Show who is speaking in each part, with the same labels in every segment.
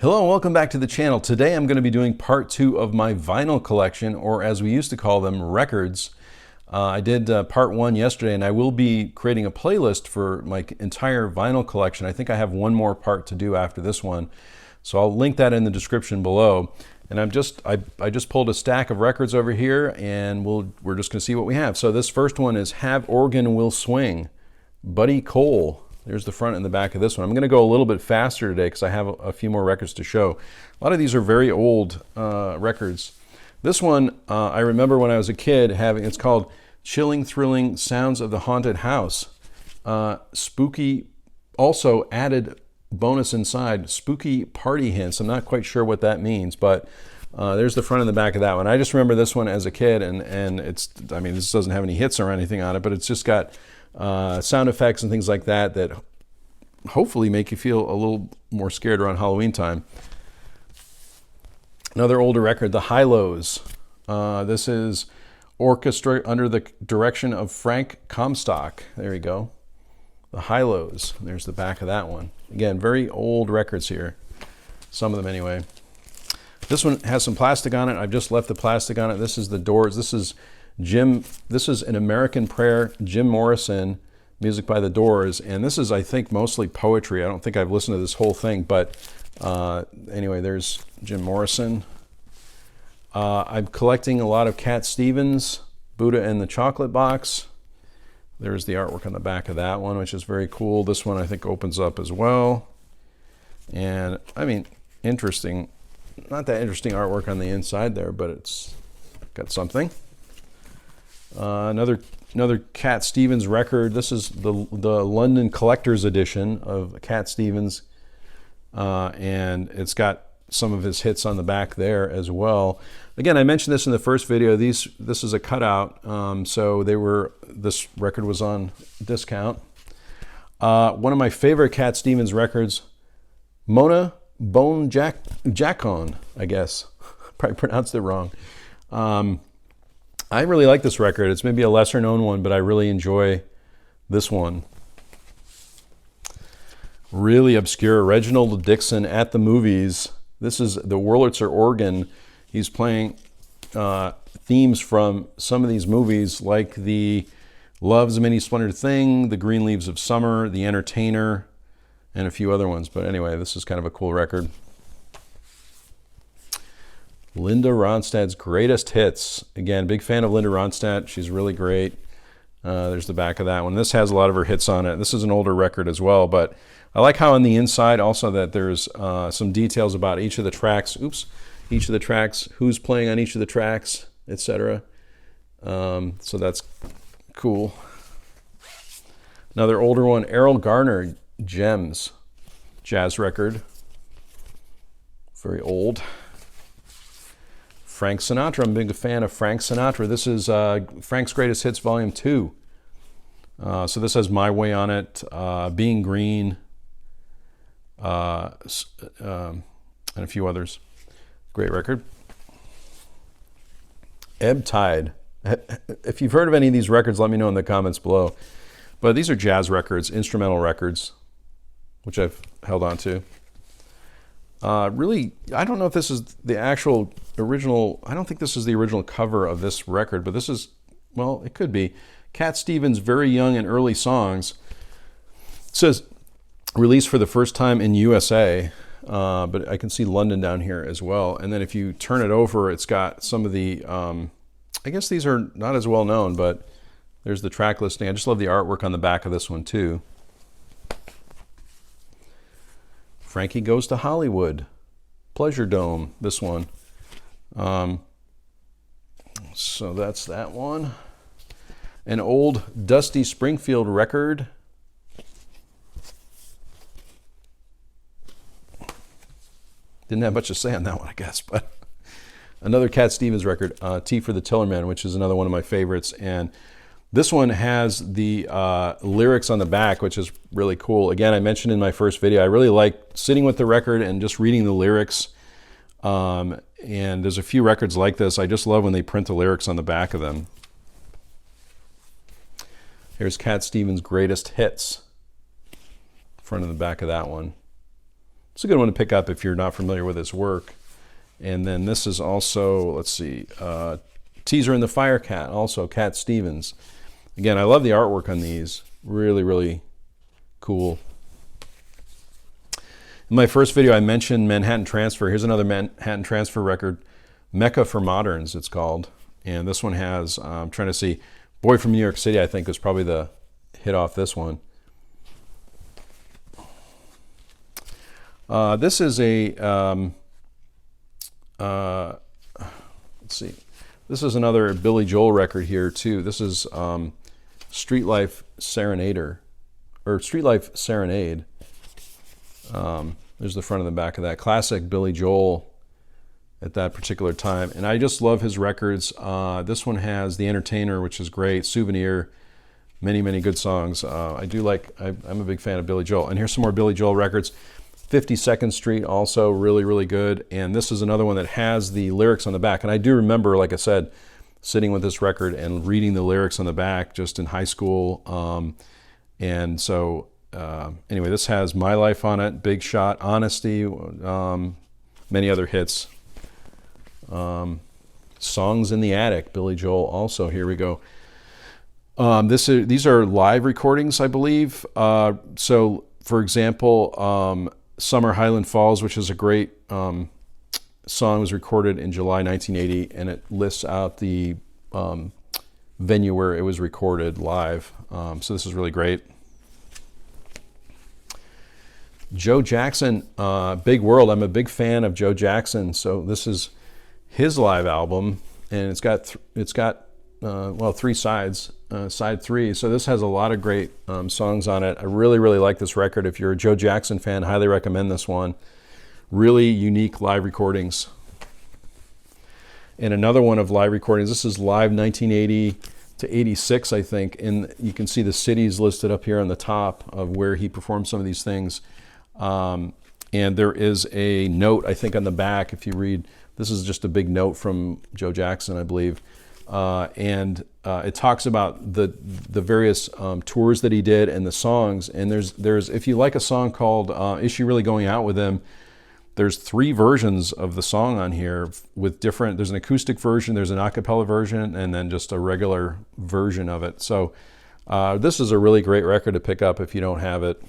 Speaker 1: Hello and welcome back to the channel. Today I'm going to be doing part 2 of my vinyl collection, or as we used to call them, records. I did part 1 yesterday, and I will be creating a playlist for my entire vinyl collection. I think I have one more part to do after this one, so I'll link that in the description below. And I just pulled a stack of records over here, and we're just going to see what we have. So this first one is "Have Organ Will Swing," Buddy Cole. There's the front and the back of this one. I'm going to go a little bit faster today because I have a few more records to show. A lot of these are very old records. This one, I remember when I was a kid having, it's called "Chilling Thrilling Sounds of the Haunted House." Spooky, also added bonus inside, spooky party hints. I'm not quite sure what that means, but there's the front and the back of that one. I just remember this one as a kid, and it's, I mean, this doesn't have any hits or anything on it, but it's just got sound effects and things like that that hopefully make you feel a little more scared around Halloween time. Another older record, the Hi-Lo's. This is orchestra under the direction of Frank Comstock. There you go. The Hi-Lo's. There's the back of that one. Again, very old records here. Some of them anyway. This one has some plastic on it. I've just left the plastic on it. This is the Doors. This is An American Prayer, Jim Morrison, music by the Doors. And this is, I think, mostly poetry. I don't think I've listened to this whole thing, but anyway, there's Jim Morrison. I'm collecting a lot of Cat Stevens, Buddha and the Chocolate Box. There's the artwork on the back of that one, which is very cool. This one, I think, opens up as well. And, I mean, interesting. Not that interesting artwork on the inside there, but it's got something. Another Cat Stevens record. This is the London Collector's Edition of Cat Stevens, and it's got some of his hits on the back there as well. Again, I mentioned this in the first video. This is a cutout, so this record was on discount. One of my favorite Cat Stevens records, Mona Bone Jackon, I guess. Probably pronounced it wrong. I really like this record. It's maybe a lesser known one, but I really enjoy this one. Really obscure, Reginald Dixon at the Movies. This is the Wurlitzer organ. He's playing themes from some of these movies, like the Love's Many Splendid Thing, The Green Leaves of Summer, The Entertainer, and a few other ones. But anyway, this is kind of a cool record. Linda Ronstadt's Greatest Hits. Again, big fan of Linda Ronstadt. She's really great. There's the back of that one. This has a lot of her hits on it. This is an older record as well, but I like how on the inside also that there's some details about each of the tracks. Each of the tracks, who's playing on each of the tracks, etc. So that's cool. Another older one, Errol Garner, Gems, jazz record. Very old. Frank Sinatra. I'm a big fan of Frank Sinatra. This is Frank's Greatest Hits Volume 2. So this has My Way on it, Being Green, and a few others. Great record. Ebb Tide. If you've heard of any of these records, let me know in the comments below. But these are jazz records, instrumental records, which I've held on to. Really, I don't know if this is the actual original. I don't think this is the original cover of this record, but this is, well, it could be. Cat Stevens' Very Young and Early Songs. It says released for the first time in USA, but I can see London down here as well. And then if you turn it over, it's got some of the, I guess these are not as well known, but there's the track listing. I just love the artwork on the back of this one too. Frankie Goes to Hollywood, Pleasure Dome, this one. So that's that one. An old Dusty Springfield record. Didn't have much to say on that one, I guess, but another Cat Stevens record, Tea for the Tillerman, which is another one of my favorites. And this one has the lyrics on the back, which is really cool. Again, I mentioned in my first video, I really like sitting with the record and just reading the lyrics. And there's a few records like this. I just love when they print the lyrics on the back of them. Here's Cat Stevens' Greatest Hits. Front and the back of that one. It's a good one to pick up if you're not familiar with his work. And then this is also, let's see, Teaser and the Fire Cat, also Cat Stevens. Again, I love the artwork on these. Really, really cool. In my first video, I mentioned Manhattan Transfer. Here's another Manhattan Transfer record, Mecca for Moderns, it's called. And this one has, I'm trying to see, Boy from New York City, I think, was probably the hit off this one. This is a, let's see, this is another Billy Joel record here too. This is Street Life Serenader, or Street Life Serenade. There's the front and the back of that. Classic Billy Joel at that particular time. And I just love his records. This one has The Entertainer, which is great, Souvenir, many, many good songs. I do like, I'm a big fan of Billy Joel. And here's some more Billy Joel records. 52nd Street, also really, really good. And this is another one that has the lyrics on the back. And I do remember, like I said, sitting with this record and reading the lyrics on the back just in high school. And so, anyway, this has My Life on it, Big Shot, Honesty, many other hits. Songs in the Attic, Billy Joel also. Here we go. These are live recordings, I believe. So, for example, Summer Highland Falls, which is a great song, was recorded in July 1980, and it lists out the venue where it was recorded live. So this is really great. Joe Jackson, Big World. I'm a big fan of Joe Jackson, so this is his live album, and it's got well, 3 sides, side 3. So this has a lot of great songs on it. I really, really like this record. If you're a Joe Jackson fan, highly recommend this one. Really unique live recordings. And another one of live recordings. This is live 1980 to 86, I think. And you can see the cities listed up here on the top of where he performed some of these things. And there is a note, I think, on the back. If you read, this is just a big note from Joe Jackson, I believe. And it talks about the various tours that he did and the songs. And there's if you like a song called Is She Really Going Out With Him, there's 3 versions of the song on here with different, there's an acoustic version, there's an a cappella version, and then just a regular version of it. So this is a really great record to pick up if you don't have it.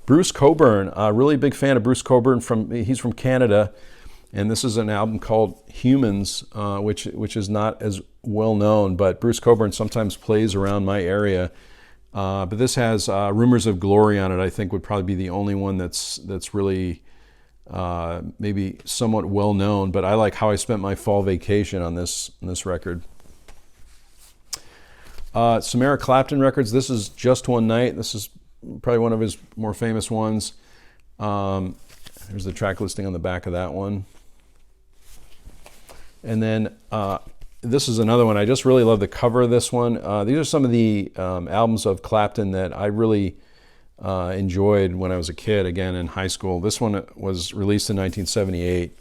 Speaker 1: Bruce Coburn, really big fan of Bruce Coburn. He's from Canada. And this is an album called Humans, which is not as well known, but Bruce Coburn sometimes plays around my area. But this has Rumors of Glory on it. I think would probably be the only one that's really maybe somewhat well known. But I like How I Spent My Fall Vacation on this record. Samara Clapton records. This is Just One Night. This is probably one of his more famous ones. There's the track listing on the back of that one. And then this is another one. I just really love the cover of this one. These are some of the albums of Clapton that I really enjoyed when I was a kid, again, in high school. This one was released in 1978.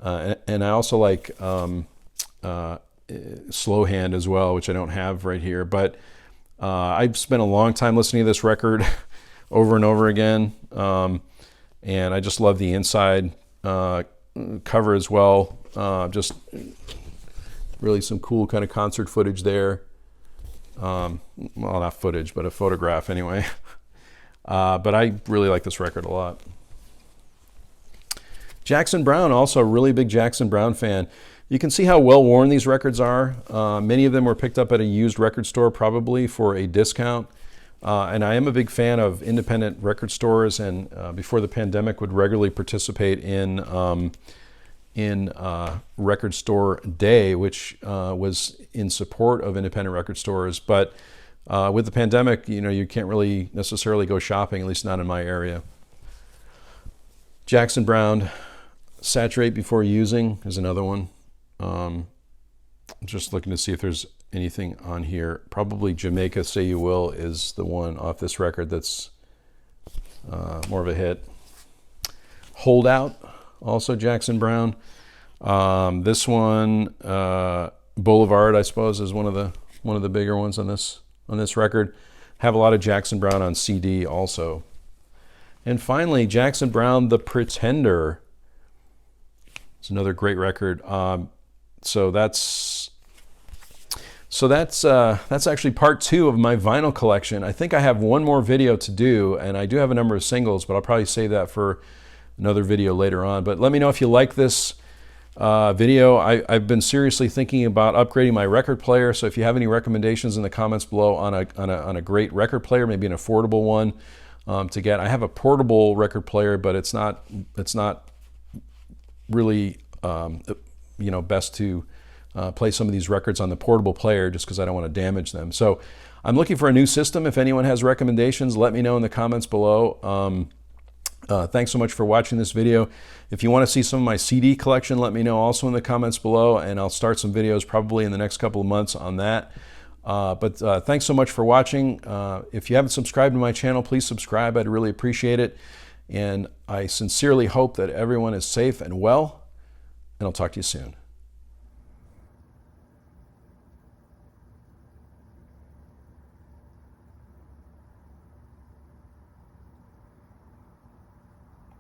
Speaker 1: And I also like Slow Hand as well, which I don't have right here. But I've spent a long time listening to this record over and over again. And I just love the inside cover as well. Just really some cool kind of concert footage there. Well, not footage, but a photograph anyway. But I really like this record a lot. Jackson Browne, also a really big Jackson Browne fan. You can see how well worn these records are. Many of them were picked up at a used record store, probably for a discount. And I am a big fan of independent record stores, and before the pandemic would regularly participate in Record Store Day, which was in support of independent record stores. But with the pandemic, you can't really necessarily go shopping, at least not in my area. Jackson Browne, Saturate Before Using is another one. Just looking to see if there's anything on here. Probably Jamaica Say You Will is the one off this record that's more of a hit. Holdout, also Jackson Browne. This one, Boulevard, I suppose, is one of the bigger ones on this record. Have a lot of Jackson Browne on CD also. And finally, Jackson Browne, The Pretender. It's another great record. So that's actually part 2 of my vinyl collection. I think I have one more video to do, and I do have a number of singles, but I'll probably save that for another video later on. But let me know if you like this video. I've been seriously thinking about upgrading my record player, so if you have any recommendations in the comments below on a great record player, maybe an affordable one to get. I have a portable record player, but it's not really best to play some of these records on the portable player just because I don't want to damage them. So I'm looking for a new system. If anyone has recommendations, let me know in the comments below. Thanks so much for watching this video. If you want to see some of my CD collection, let me know also in the comments below, and I'll start some videos probably in the next couple of months on that. But thanks so much for watching. If you haven't subscribed to my channel, please subscribe. I'd really appreciate it. And I sincerely hope that everyone is safe and well, and I'll talk to you soon.